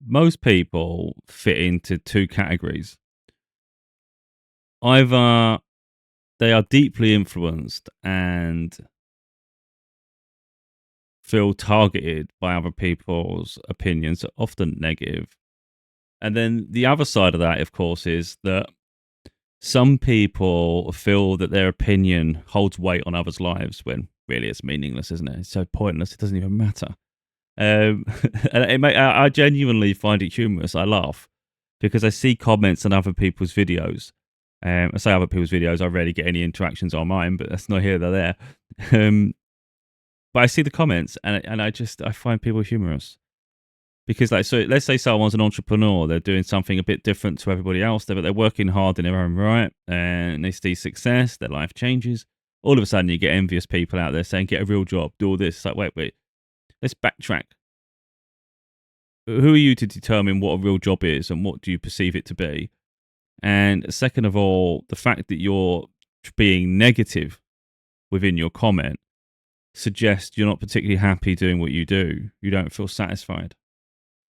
most people fit into two categories. Either they are deeply influenced and feel targeted by other people's opinions, often negative. And then the other side of that, of course, is that some people feel that their opinion holds weight on others' lives when really it's meaningless, isn't it? It's so pointless, it doesn't even matter. Um, and I genuinely find it humorous. I laugh because I see comments on other people's videos. I say other people's videos, I rarely get any interactions on mine, but that's not here, they're there. Um, but I see the comments and I find people humorous. Because like, so let's say someone's an entrepreneur, they're doing something a bit different to everybody else, but they're working hard in their own right and they see success, their life changes. All of a sudden you get envious people out there saying, get a real job, do all this. It's like, wait, let's backtrack. Who are you to determine what a real job is and what do you perceive it to be? And second of all, the fact that you're being negative within your comment suggests you're not particularly happy doing what you do. You don't feel satisfied.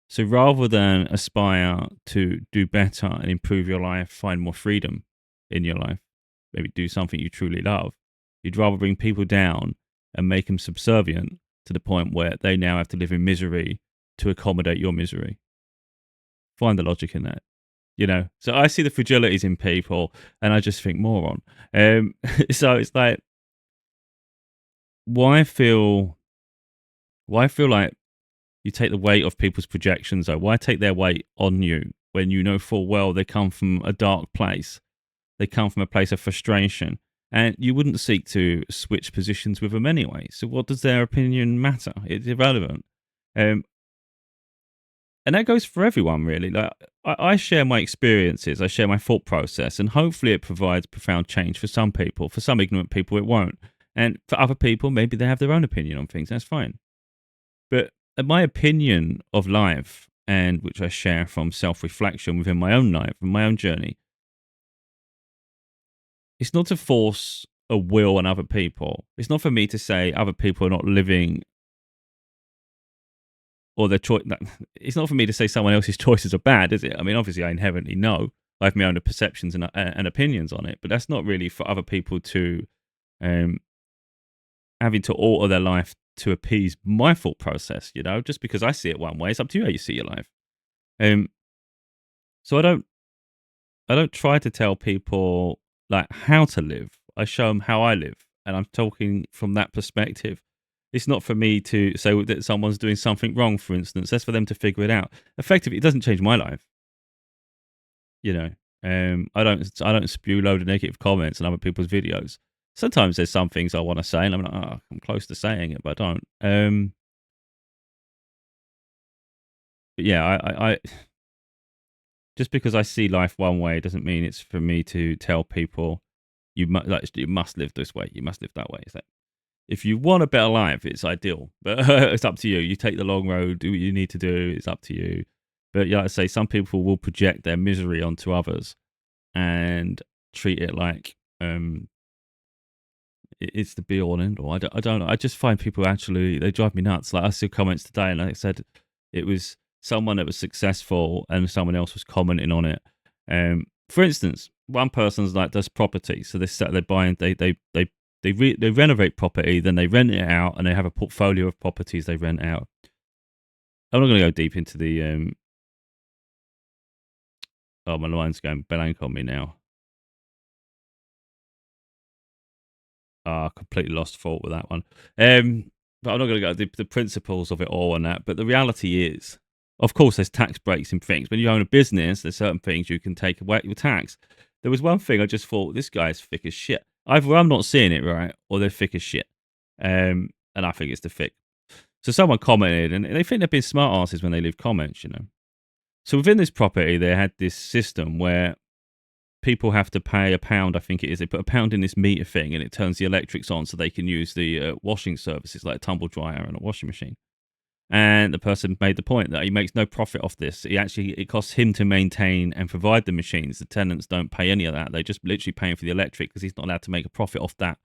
So rather than aspire to do better and improve your life, find more freedom in your life, maybe do something you truly love, you'd rather bring people down and make them subservient to the point where they now have to live in misery to accommodate your misery. Find the logic in that. So I see the fragilities in people and I just think moron. So it's like, why feel like you take the weight of people's projections, though? Why take their weight on you when you know full well they come from a dark place? They come from a place of frustration, and you wouldn't seek to switch positions with them anyway. So what does their opinion matter? It's irrelevant. Um, and that goes for everyone, really. Like I share my experiences, I share my thought process, and hopefully it provides profound change for some people. For some ignorant people, it won't. And for other people, maybe they have their own opinion on things. That's fine. But my opinion of life, and which I share from self-reflection within my own life and my own journey, it's not to force a will on other people. It's not for me to say other people are not living or their choice. It's not for me to say someone else's choices are bad, is it? I mean, obviously, I inherently know. I have my own perceptions and opinions on it, but that's not really for other people to um, having to alter their life to appease my thought process. Just because I see it one way, it's up to you how you see your life. Um, so I don't try to tell people like how to live. I show them how I live, and I'm talking from that perspective. It's not for me to say that someone's doing something wrong, for instance. That's for them to figure it out. Effectively, it doesn't change my life. You know, I don't spew a load of negative comments on other people's videos. Sometimes there's some things I want to say, and I'm like, I'm close to saying it, but I don't. But yeah, I just because I see life one way doesn't mean it's for me to tell people you must live this way, you must live that way. It's like, if you want a better life, it's ideal, but it's up to you. You take the long road, do what you need to do. It's up to you. But yeah, like I say, some people will project their misery onto others and treat it like it's the be all and end all. I don't know. I just find people actually they drive me nuts. Like I see comments today, and like I said, it was someone that was successful, and someone else was commenting on it. For instance, one person's like does property, so they buy and they renovate property, then they rent it out, and they have a portfolio of properties they rent out. I'm not going to go deep into the. Oh, my line's going blank on me now. Completely lost thought with that one. But I'm not going to go the principles of it all and that. But the reality is, of course, there's tax breaks and things. When you own a business, there's certain things you can take away with tax. There was one thing I just thought, this guy's thick as shit. Either I'm not seeing it right, or they're thick as shit. And I think it's the thick. So someone commented, and they think they've been smart asses when they leave comments, So within this property, they had this system where people have to pay £1, I think it is. They put £1 in this meter thing, and it turns the electrics on so they can use the washing services like a tumble dryer and a washing machine. And the person made the point that he makes no profit off this. It costs him to maintain and provide the machines. The tenants don't pay any of that. They're just literally paying for the electric because he's not allowed to make a profit off that.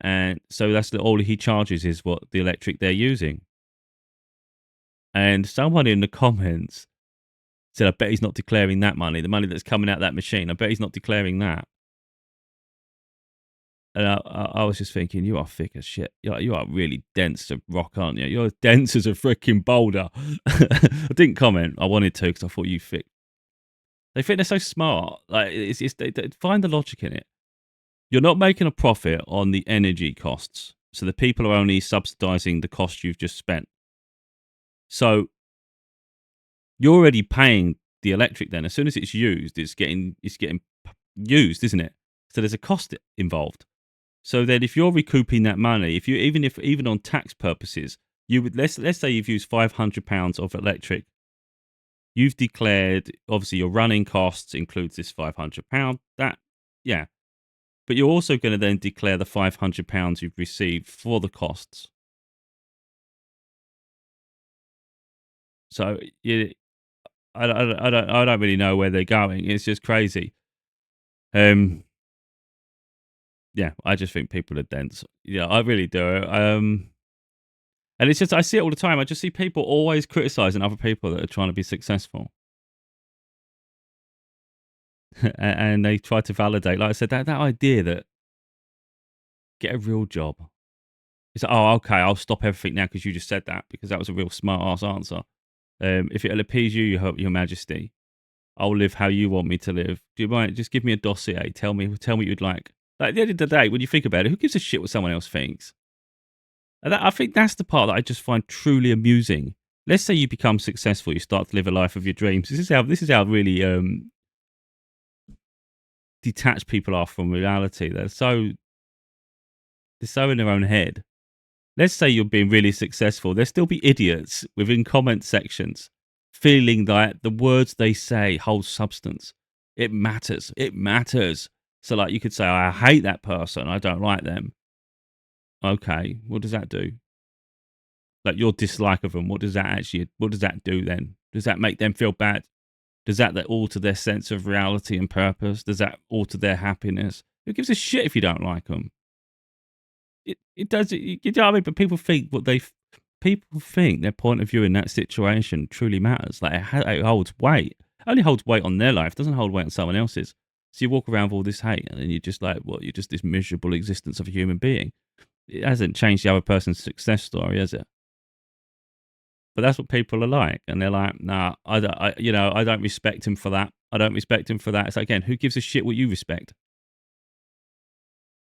And so that's all he charges is what the electric they're using. And someone in the comments Said, I bet he's not declaring that money, the money that's coming out of that machine. I bet he's not declaring that. And I was just thinking, you are thick as shit. You are really dense to rock, aren't you? You're as dense as a freaking boulder. I didn't comment. I wanted to because I thought you thick. They think they're so smart. Like they find the logic in it. You're not making a profit on the energy costs, so the people are only subsidising the cost you've just spent. So you're already paying the electric. Then, as soon as it's used, it's getting used, isn't it? So there's a cost involved. So then, if you're recouping that money, even on tax purposes, you would let's say you've used £500 of electric. You've declared, obviously, your running costs includes this £500. Yeah. But you're also going to then declare the £500 you've received for the costs. So I don't really know where they're going. It's just crazy. Yeah, I just think people are dense. Yeah, I really do. And it's just I see it all the time. I just see people always criticizing other people that are trying to be successful. And they try to validate, like I said, that idea that get a real job. It's like, oh, okay, I'll stop everything now because you just said that, because that was a real smart ass answer. If it'll appease you, your Majesty, I'll live how you want me to live. Do you mind? Just give me a dossier. Tell me what you'd like. Like, at the end of the day, when you think about it, who gives a shit what someone else thinks? And I think that's the part that I just find truly amusing. Let's say you become successful, you start to live a life of your dreams. This is how really detached people are from reality. They're so in their own head. Let's say you're being really successful. There'll still be idiots within comment sections feeling that the words they say hold substance. It matters. It matters. So, like, you could say, I hate that person. I don't like them. Okay, what does that do? Like, your dislike of them, what does that do then? Does that make them feel bad? Does that alter their sense of reality and purpose? Does that alter their happiness? Who gives a shit if you don't like them? It does. You know what I mean? But people think people think their point of view in that situation truly matters. Like, it holds weight. It only holds weight on their life. It doesn't hold weight on someone else's. So you walk around with all this hate, and then you're just like, what? You're just this miserable existence of a human being. It hasn't changed the other person's success story, has it? But that's what people are like, and they're like, nah, I don't respect him for that. I don't respect him for that. It's like, again, who gives a shit what you respect?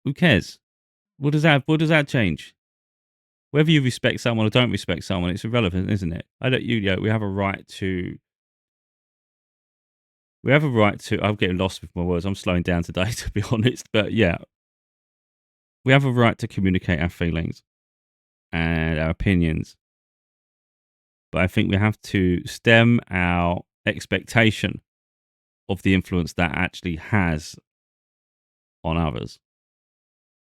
Who cares? What does that change? Whether you respect someone or don't respect someone, it's irrelevant, isn't it? We have a right to. I'm getting lost with my words. I'm slowing down today, to be honest. But yeah, we have a right to communicate our feelings and our opinions. But I think we have to stem our expectation of the influence that actually has on others.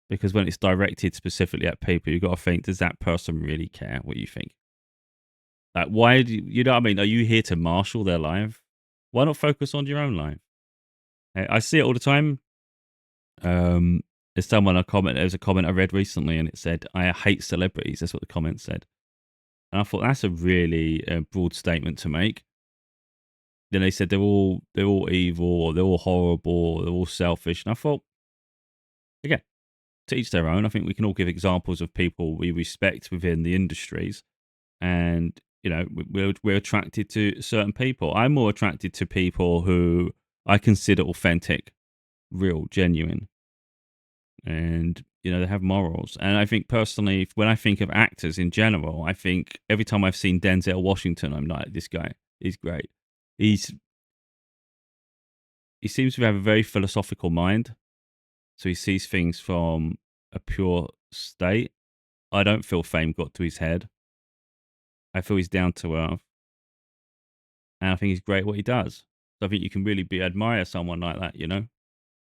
Because when it's directed specifically at people, you've got to think, does that person really care what you think? Like, why do you know what I mean? Are you here to marshal their life? Why not focus on your own life? I see it all the time. There's a comment I read recently, and it said, I hate celebrities. That's what the comment said. And I thought, that's a really broad statement to make. Then they said they're all evil, or they're all horrible, or they're all selfish. And I thought, again, to each their own. I think we can all give examples of people we respect within the industries, and we're attracted to certain people. I'm more attracted to people who I consider authentic, real, genuine, and they have morals. And I think personally, when I think of actors in general, I think every time I've seen Denzel Washington, I'm like, this guy, he's great. He seems to have a very philosophical mind, so he sees things from a pure state. I don't feel fame got to his head. I feel he's down to earth, and I think he's great at what he does. So I think you can really admire someone like that,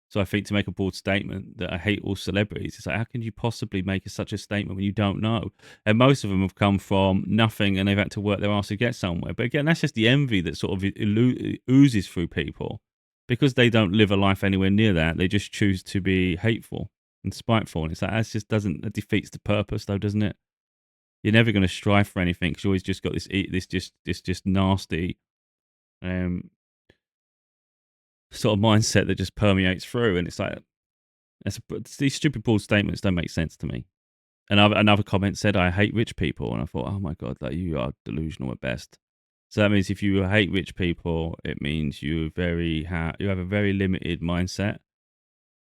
So I think to make a bold statement that I hate all celebrities, it's like, how can you possibly make such a statement when you don't know? And most of them have come from nothing, and they've had to work their ass to get somewhere. But again, that's just the envy that sort of oozes through people, because they don't live a life anywhere near that. They just choose to be hateful and spiteful, and it's like, that defeats the purpose, though, doesn't it? You're never going to strive for anything because you always just got this just nasty um, sort of mindset that just permeates through, and it's like these stupid broad statements don't make sense to me. And another comment said, "I hate rich people," and I thought, "Oh my god, like you are delusional at best." So that means if you hate rich people, it means you have a very limited mindset,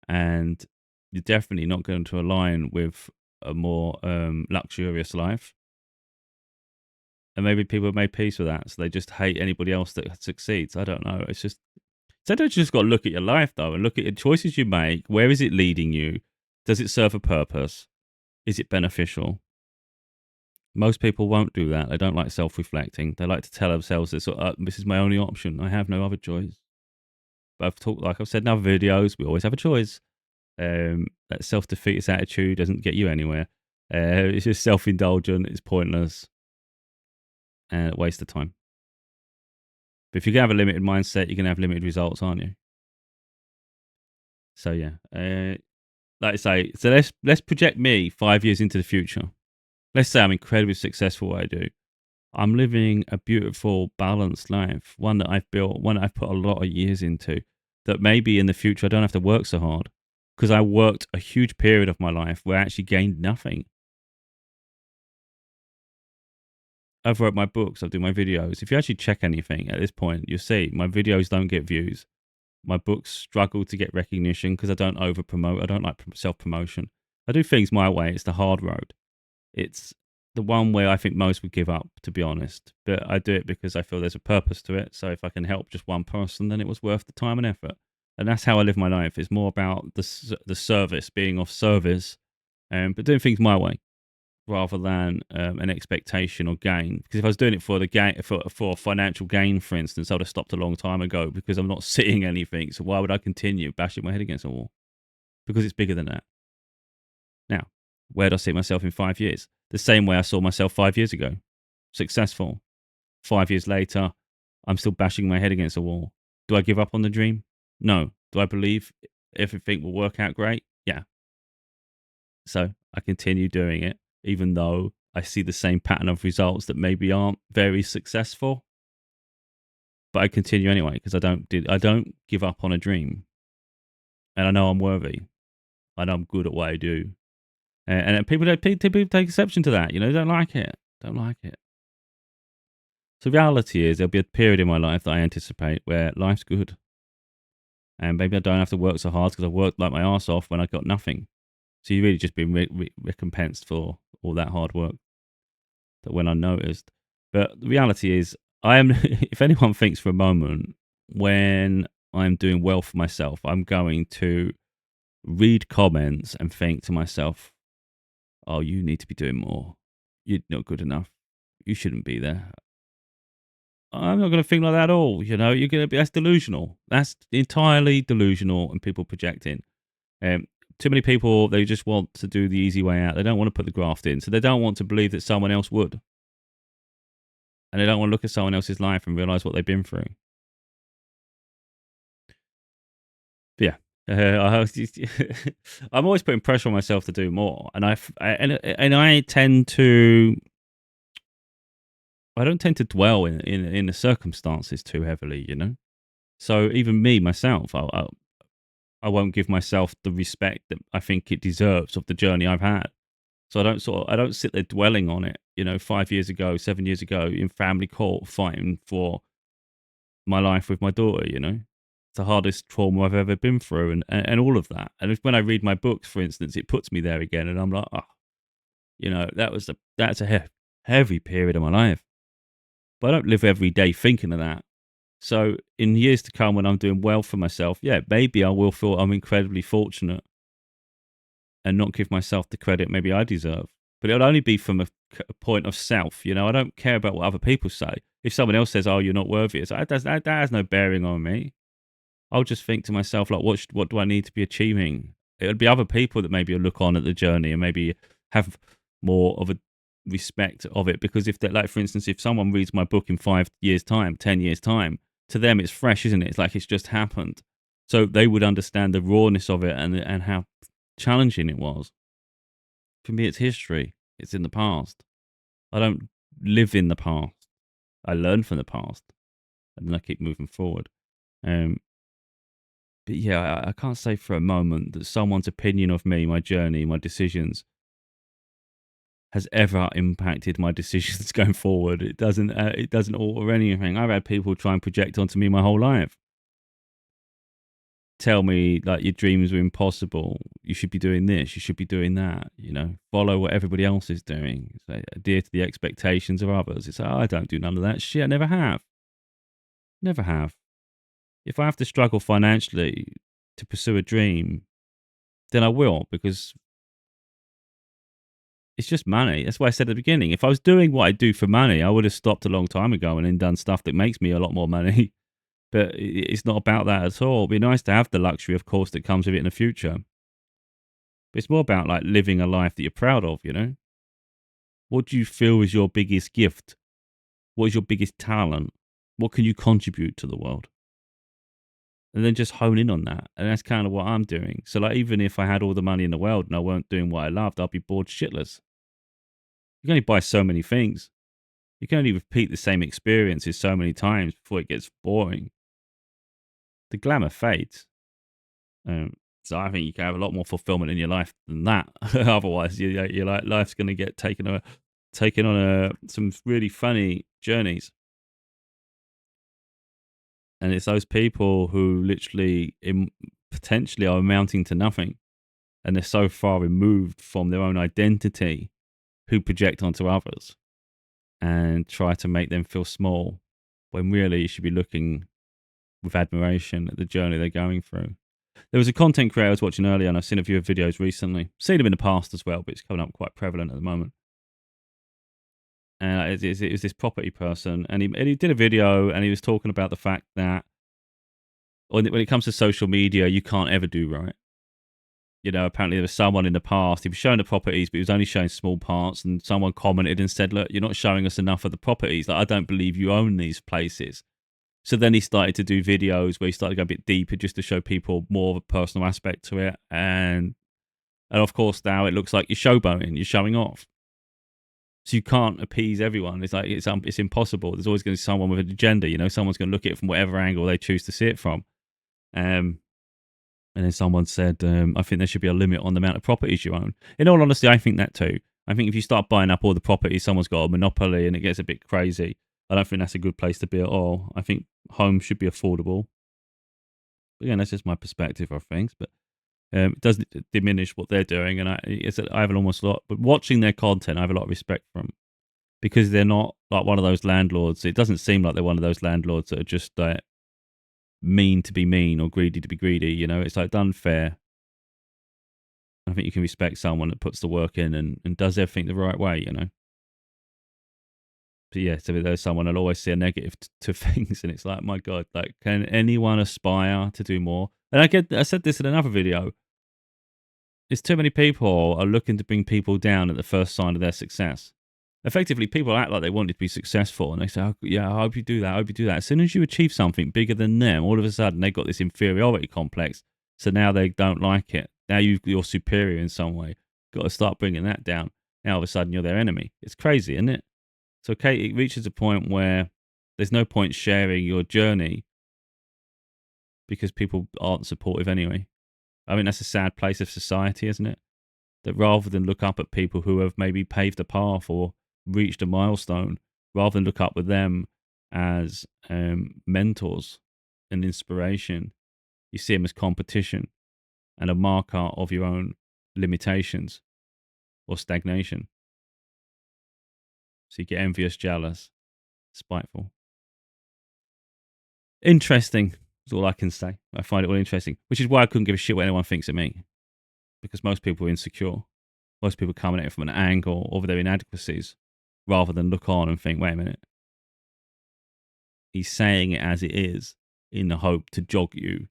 and you're definitely not going to align with a more luxurious life. And maybe people have made peace with that, so they just hate anybody else that succeeds. I don't know. It's just sometimes you just got to look at your life though, and look at the choices you make. Where is it leading you? Does it serve a purpose? Is it beneficial? Most people won't do that. They don't like self-reflecting. They like to tell themselves this is my only option. I have no other choice. But like I've said in other videos, we always have a choice. That self-defeatist attitude doesn't get you anywhere. It's just self-indulgent. It's pointless and a waste of time. But if you can have a limited mindset, you can have limited results, aren't you? So yeah, like I say, so let's project me 5 years into the future. Let's say I'm incredibly successful at what I do. I'm living a beautiful, balanced life, one that I've built, one that I've put a lot of years into, that maybe in the future I don't have to work so hard because I worked a huge period of my life where I actually gained nothing. I've wrote my books, I do my videos. If you actually check anything at this point, you'll see my videos don't get views. My books struggle to get recognition because I don't over promote. I don't like self promotion. I do things my way. It's the hard road. It's the one way I think most would give up, to be honest. But I do it because I feel there's a purpose to it. So if I can help just one person, then it was worth the time and effort. And that's how I live my life. It's more about the service, being of service, but doing things my way rather than an expectation or gain. Because if I was doing it for the gain, for financial gain, for instance, I would have stopped a long time ago because I'm not seeing anything. So why would I continue bashing my head against a wall? Because it's bigger than that. Now, where do I see myself in 5 years? The same way I saw myself 5 years ago. Successful. 5 years later, I'm still bashing my head against a wall. Do I give up on the dream? No. Do I believe everything will work out great? Yeah. So I continue doing it, even though I see the same pattern of results that maybe aren't very successful. But I continue anyway because I don't give up on a dream, and I know I'm worthy. I know I'm good at what I do, and people take exception to that. You know, they don't like it. Don't like it. So the reality is there'll be a period in my life that I anticipate where life's good, and maybe I don't have to work so hard because I worked like my ass off when I got nothing. So you really just been recompensed for all that hard work that went unnoticed. But the reality is, I am. If anyone thinks for a moment when I'm doing well for myself, I'm going to read comments and think to myself, "Oh, you need to be doing more. You're not good enough. You shouldn't be there." I'm not going to think like that at all. You know, you're going to be that's delusional. That's entirely delusional, and people projecting. Um, Too many people they just want to do the easy way out. They don't want to put the graft in, so they don't want to believe that someone else would, and they don't want to look at someone else's life and realize what they've been through. But yeah. I'm always putting pressure on myself to do more, and I tend to I don't tend to dwell in the circumstances too heavily, you know. So even me myself, I won't give myself the respect that I think it deserves of the journey I've had. So I don't sit there dwelling on it. You know, 5 years ago, 7 years ago, in family court, fighting for my life with my daughter. You know, it's the hardest trauma I've ever been through, and all of that. And when I read my books, for instance, it puts me there again, and I'm like, oh, you know, that's a heavy period of my life. But I don't live every day thinking of that. So in years to come, when I'm doing well for myself, yeah, maybe I will feel I'm incredibly fortunate and not give myself the credit maybe I deserve. But it'll only be from a point of self. You know, I don't care about what other people say. If someone else says, "Oh, you're not worthy," it's like, that has no bearing on me. I'll just think to myself, like, what do I need to be achieving? It'll be other people that maybe will look on at the journey and maybe have more of a respect of it. Because if, like, for instance, if someone reads my book in 5 years' time, 10 years' time, to them it's fresh, isn't it? It's like it's just happened. So they would understand the rawness of it and how challenging it was. For me, it's history. It's in the past. I don't live in the past. I learn from the past. and then I keep moving forward. Um, but yeah, I can't say for a moment that someone's opinion of me, my journey, my decisions has ever impacted my decisions going forward. It doesn't. It doesn't alter anything. I've had people try and project onto me my whole life, tell me like your dreams are impossible. You should be doing this. You should be doing that. You know, follow what everybody else is doing. So adhere to the expectations of others. It's like, oh, I don't do none of that shit. I never have. Never have. If I have to struggle financially to pursue a dream, then I will, because it's just money. That's why I said at the beginning, if I was doing what I do for money, I would have stopped a long time ago and then done stuff that makes me a lot more money. But it's not about that at all. It'd be nice to have the luxury, of course, that comes with it in the future. But it's more about like living a life that you're proud of, you know? What do you feel is your biggest gift? What is your biggest talent? What can you contribute to the world? And then just hone in on that. And that's kind of what I'm doing. So like, even if I had all the money in the world and I weren't doing what I loved, I'd be bored shitless. You can only buy so many things. You can only repeat the same experiences so many times before it gets boring. The glamour fades. So I think you can have a lot more fulfillment in your life than that. Otherwise, your life's going to get taken on some really funny journeys. And it's those people who literally potentially are amounting to nothing, and they're so far removed from their own identity, who project onto others and try to make them feel small, when really you should be looking with admiration at the journey they're going through. There was a content creator I was watching earlier, and I've seen a few videos recently. Seen them in the past as well, but it's coming up quite prevalent at the moment. And it was this property person, and he did a video, and he was talking about the fact that when it comes to social media, you can't ever do right. You know, apparently there was someone in the past, he was showing the properties, but he was only showing small parts, and someone commented and said, look, you're not showing us enough of the properties. Like, I don't believe you own these places. So then he started to do videos where he started to go a bit deeper just to show people more of a personal aspect to it. And of course, now it looks like you're showboating, you're showing off. So you can't appease everyone. It's like, it's impossible. There's always going to be someone with an agenda, you know, someone's going to look at it from whatever angle they choose to see it from. And then someone said, I think there should be a limit on the amount of properties you own. In all honesty, I think that too. I think if you start buying up all the properties, someone's got a monopoly and it gets a bit crazy. I don't think that's a good place to be at all. I think homes should be affordable. But again, that's just my perspective of things. But it doesn't diminish what they're doing. And I have an almost lot, but watching their content, I have a lot of respect for them, because they're not like one of those landlords. It doesn't seem like they're one of those landlords that are just like mean to be mean or greedy to be greedy. You know, it's like done fair. I think you can respect someone that puts the work in and does everything the right way, you know. But yeah, so there's someone that'll always see a negative to things, and it's like, my God, like, can anyone aspire to do more? And I said this in another video. It's too many people are looking to bring people down at the first sign of their success. Effectively, people act like they wanted to be successful, and they say, oh, yeah, I hope you do that, I hope you do that. As soon as you achieve something bigger than them, all of a sudden they've got this inferiority complex, so now they don't like it. Now you're superior in some way. Got to start bringing that down. Now all of a sudden you're their enemy. It's crazy, isn't it? So it reaches a point where there's no point sharing your journey because people aren't supportive anyway. I mean, that's a sad place of society, isn't it? That rather than look up at people who have maybe paved a path or reached a milestone, rather than look up with them as mentors and inspiration, you see them as competition and a marker of your own limitations or stagnation. So you get envious, jealous, spiteful. Interesting is all I can say. I find it all interesting, which is why I couldn't give a shit what anyone thinks of me, because most people are insecure. Most people come at it from an angle of their inadequacies rather than look on and think, wait a minute, he's saying it as it is in the hope to jog you,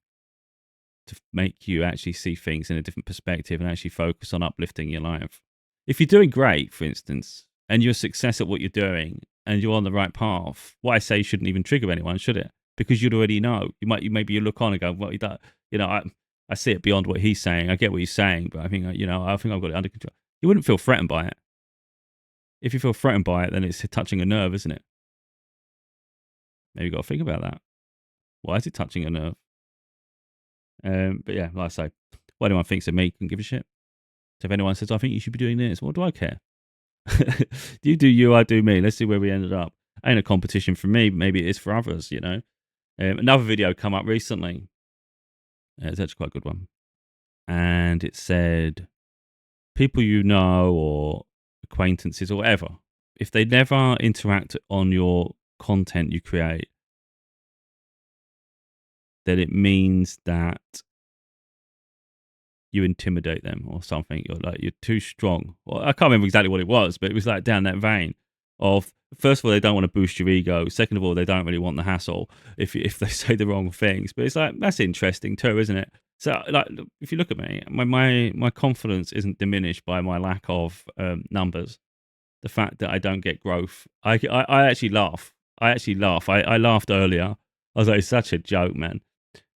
to make you actually see things in a different perspective and actually focus on uplifting your life. If you're doing great, for instance, and you're a success at what you're doing and you're on the right path, what I say shouldn't even trigger anyone, should it? Because you'd already know. Maybe you look on and go, well, you know, I see it beyond what he's saying. I get what he's saying, but I think I've got it under control. You wouldn't feel threatened by it. If you feel threatened by it, then it's touching a nerve, isn't it? Maybe you got to think about that. Why is it touching a nerve? But yeah, like I say, what anyone thinks of me can give a shit. So if anyone says, I think you should be doing this, what do I care? You do you, I do me. Let's see where we ended up. Ain't a competition for me, but maybe it is for others, you know. Another video come up recently. It's actually quite a good one. And it said, people you know or acquaintances or whatever, if they never interact on your content you create, then it means that you intimidate them or something. You're too strong. Well, I can't remember exactly what it was, but it was like down that vein of, first of all, they don't want to boost your ego. Second of all, they don't really want the hassle if they say the wrong things. But it's like, that's interesting too, isn't it? So like, if you look at me, my confidence isn't diminished by my lack of numbers. The fact that I don't get growth, I actually laugh. I laughed earlier. I was like, it's such a joke, man.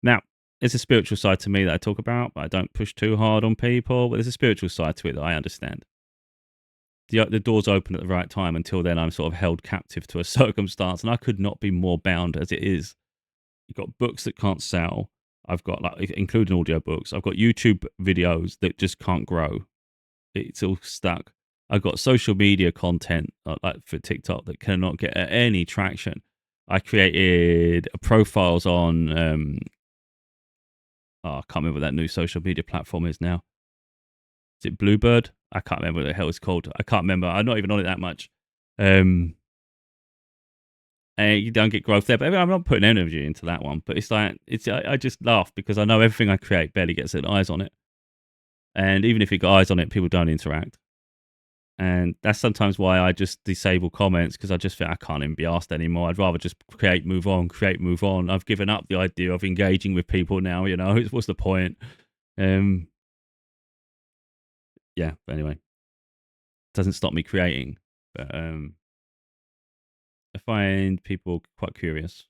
Now, there's a spiritual side to me that I talk about, but I don't push too hard on people. But there's a spiritual side to it that I understand. The doors open at the right time. Until then, I'm sort of held captive to a circumstance, and I could not be more bound as it is. You've got books that can't sell. I've got, like, including audiobooks. I've got YouTube videos that just can't grow. It's all stuck. I've got social media content like for TikTok that cannot get any traction. I created profiles on I can't remember what that new social media platform is now. Is it Bluebird? I can't remember what the hell it's called. I can't remember. I'm not even on it that much. And you don't get growth there. But I'm not putting energy into that one. But it's like, I just laugh because I know everything I create barely gets eyes on it. And even if it got eyes on it, people don't interact. And that's sometimes why I just disable comments, because I just think I can't even be asked anymore. I'd rather just create, move on. I've given up the idea of engaging with people now, you know. What's the point? Yeah, but anyway, doesn't stop me creating. But I find people quite curious.